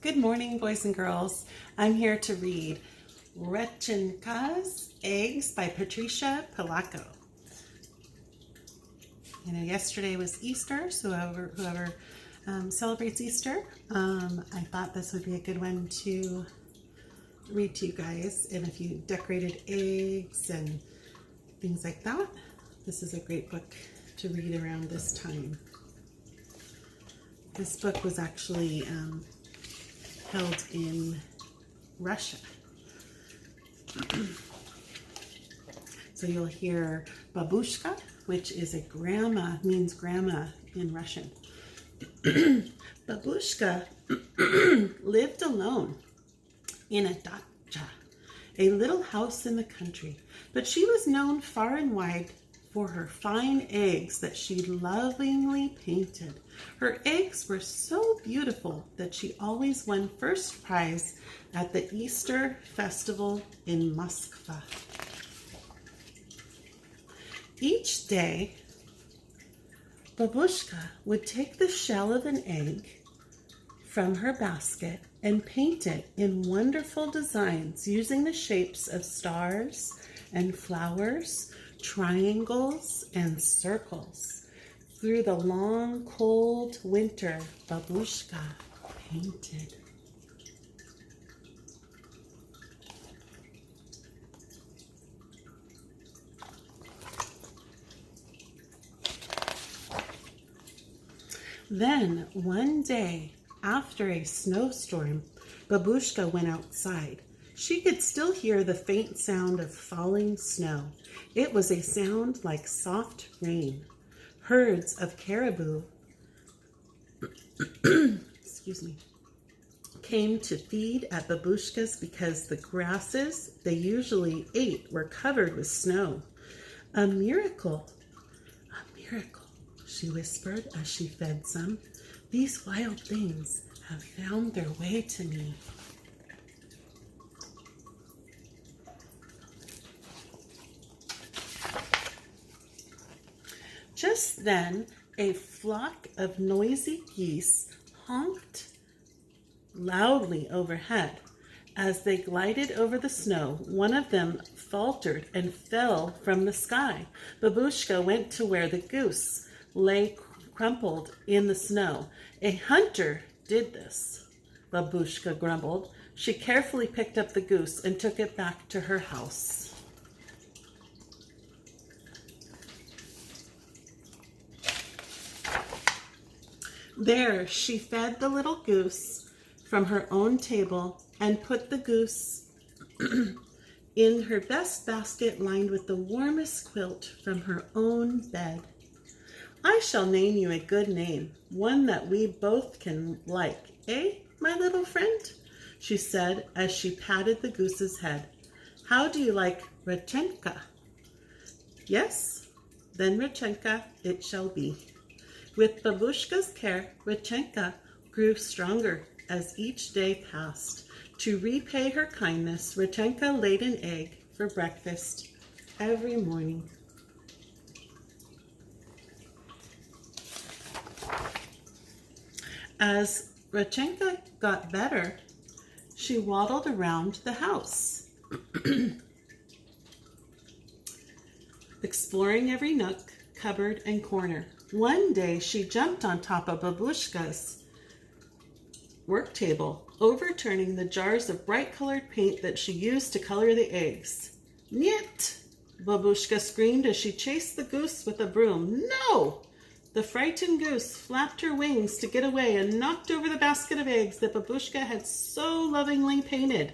Good morning, boys and girls. I'm here to read Rechenka's Eggs by Patricia Palaco. Yesterday was Easter, so whoever celebrates Easter, I thought this would be a good one to read to you guys. And if you decorated eggs and things like that, this is a great book to read around this time. This book was actually held in Russia. So you'll hear babushka, which is a grandma, means grandma in Russian. Babushka lived alone in a dacha, a little house in the country, but she was known far and wide for her fine eggs that she lovingly painted. Her eggs were so beautiful that she always won first prize at the Easter festival in Moskva. Each day, Babushka would take the shell of an egg from her basket and paint it in wonderful designs using the shapes of stars and flowers, triangles and circles. Through the long, cold winter, Babushka painted. Then, one day, after a snowstorm, Babushka went outside. She could still hear the faint sound of falling snow. It was a sound like soft rain. Herds of caribou came to feed at Babushka's because the grasses they usually ate were covered with snow. A miracle, she whispered as she fed some. These wild things have found their way to me. Just then, a flock of noisy geese honked loudly overhead. As they glided over the snow, one of them faltered and fell from the sky. Babushka went to where the goose lay crumpled in the snow. A hunter did this, Babushka grumbled. She carefully picked up the goose and took it back to her house. There, she fed the little goose from her own table and put the goose in her best basket lined with the warmest quilt from her own bed. I shall name you a good name, one that we both can like, eh, my little friend? She said as she patted the goose's head. How do you like Rechenka? Yes, then Rechenka it shall be. With Babushka's care, Rechenka grew stronger as each day passed. To repay her kindness, Rechenka laid an egg for breakfast every morning. As Rechenka got better, she waddled around the house, exploring every nook, cupboard, and corner. One day, she jumped on top of Babushka's work table, overturning the jars of bright-colored paint that she used to color the eggs. Niet! Babushka screamed as she chased the goose with a broom. No! The frightened goose flapped her wings to get away and knocked over the basket of eggs that Babushka had so lovingly painted.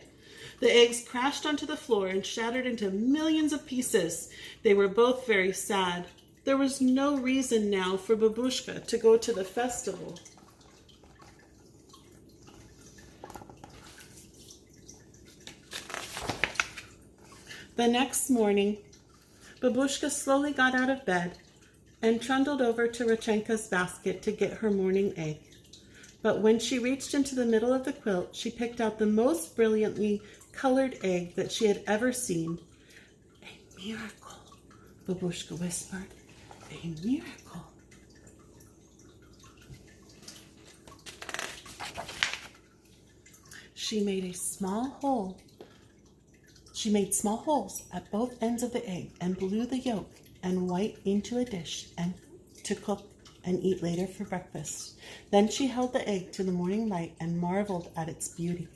The eggs crashed onto the floor and shattered into millions of pieces. They were both very sad. There was no reason now for Babushka to go to the festival. The next morning, Babushka slowly got out of bed and trundled over to Rechenka's basket to get her morning egg. But when she reached into the middle of the quilt, she picked out the most brilliantly colored egg that she had ever seen. A miracle, Babushka whispered. A miracle. she made small holes at both ends of the egg and blew the yolk and white into a dish and to cook and eat later for breakfast. Then she held the egg to the morning light and marveled at its beauty.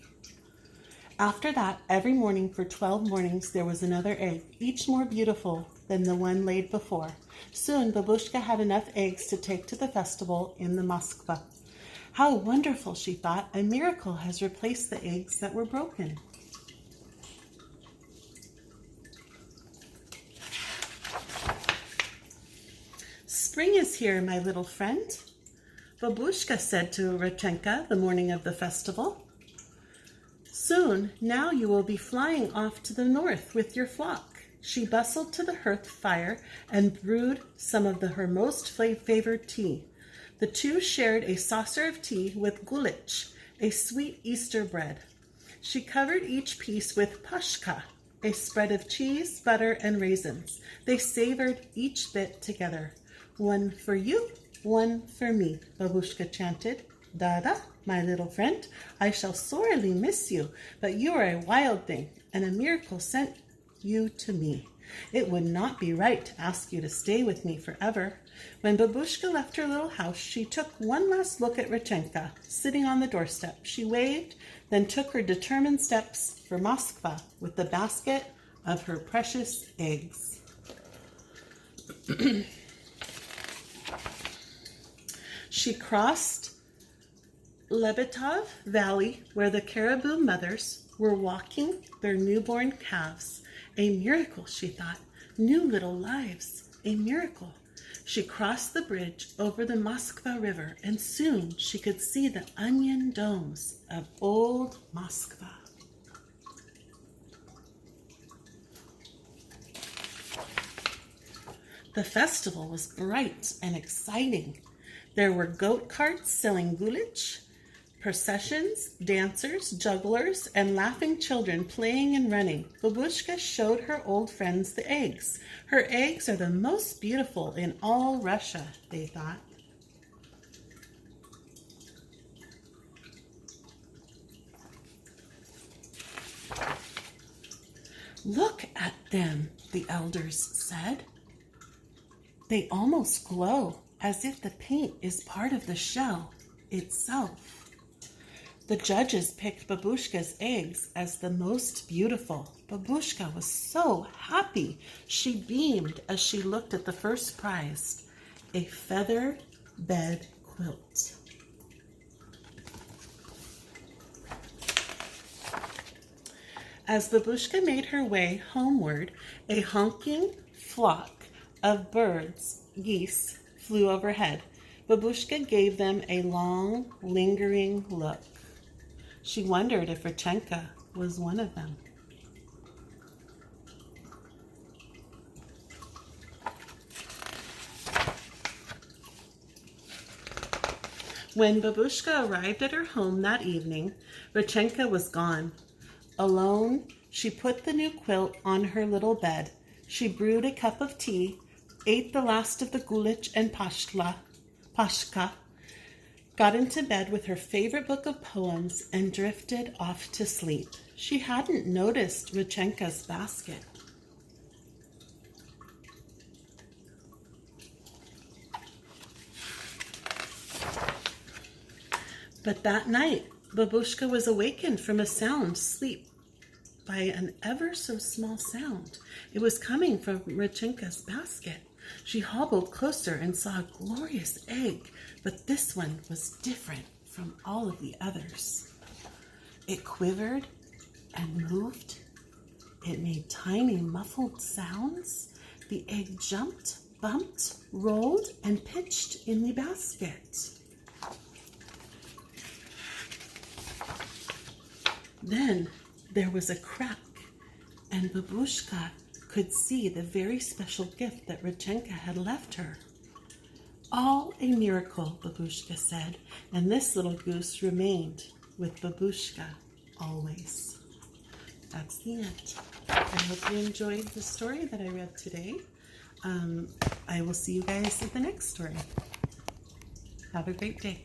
After that, every morning for 12 mornings there was another egg, each more beautiful than the one laid before. Soon Babushka had enough eggs to take to the festival in the Moskva. How wonderful, she thought, a miracle has replaced the eggs that were broken. Spring is here, my little friend, Babushka said to Rodchenka the morning of the festival. Soon, now you will be flying off to the north with your flock. She bustled to the hearth fire and brewed some of her most favored tea. The two shared a saucer of tea with gulich, a sweet Easter bread. She covered each piece with pashka, a spread of cheese, butter, and raisins. They savored each bit together. One for you, one for me, Babushka chanted. Dada, my little friend, I shall sorely miss you, but you are a wild thing, and a miracle sent you to me. It would not be right to ask you to stay with me forever. When Babushka left her little house, she took one last look at Rodchenka, sitting on the doorstep. She waved, then took her determined steps for Moskva with the basket of her precious eggs. She crossed Lebetov Valley, where the caribou mothers were walking their newborn calves. A miracle, she thought. New little lives. A miracle. She crossed the bridge over the Moskva River, and soon she could see the onion domes of old Moskva. The festival was bright and exciting. There were goat carts selling gulich, processions, dancers, jugglers, and laughing children playing and running. Babushka showed her old friends the eggs. Her eggs are the most beautiful in all Russia, they thought. Look at them, the elders said. They almost glow, as if the paint is part of the shell itself. The judges picked Babushka's eggs as the most beautiful. Babushka was so happy. She beamed as she looked at the first prize, a feather bed quilt. As Babushka made her way homeward, a honking flock of geese flew overhead. Babushka gave them a long, lingering look. She wondered if Rodchenka was one of them. When Babushka arrived at her home that evening, Rodchenka was gone. Alone, she put the new quilt on her little bed. She brewed a cup of tea, ate the last of the gulich and pashka, got into bed with her favorite book of poems, and drifted off to sleep. She hadn't noticed Rodchenka's basket. But that night, Babushka was awakened from a sound sleep by an ever so small sound. It was coming from Rodchenka's basket. She hobbled closer and saw a glorious egg, but this one was different from all of the others. It quivered and moved. It made tiny muffled sounds. The egg jumped, bumped, rolled, and pitched in the basket. Then there was a crack, and Babushka could see the very special gift that Rodchenka had left her. All a miracle, Babushka said, and this little goose remained with Babushka always. That's the end. I hope you enjoyed the story that I read today. I will see you guys at the next story. Have a great day.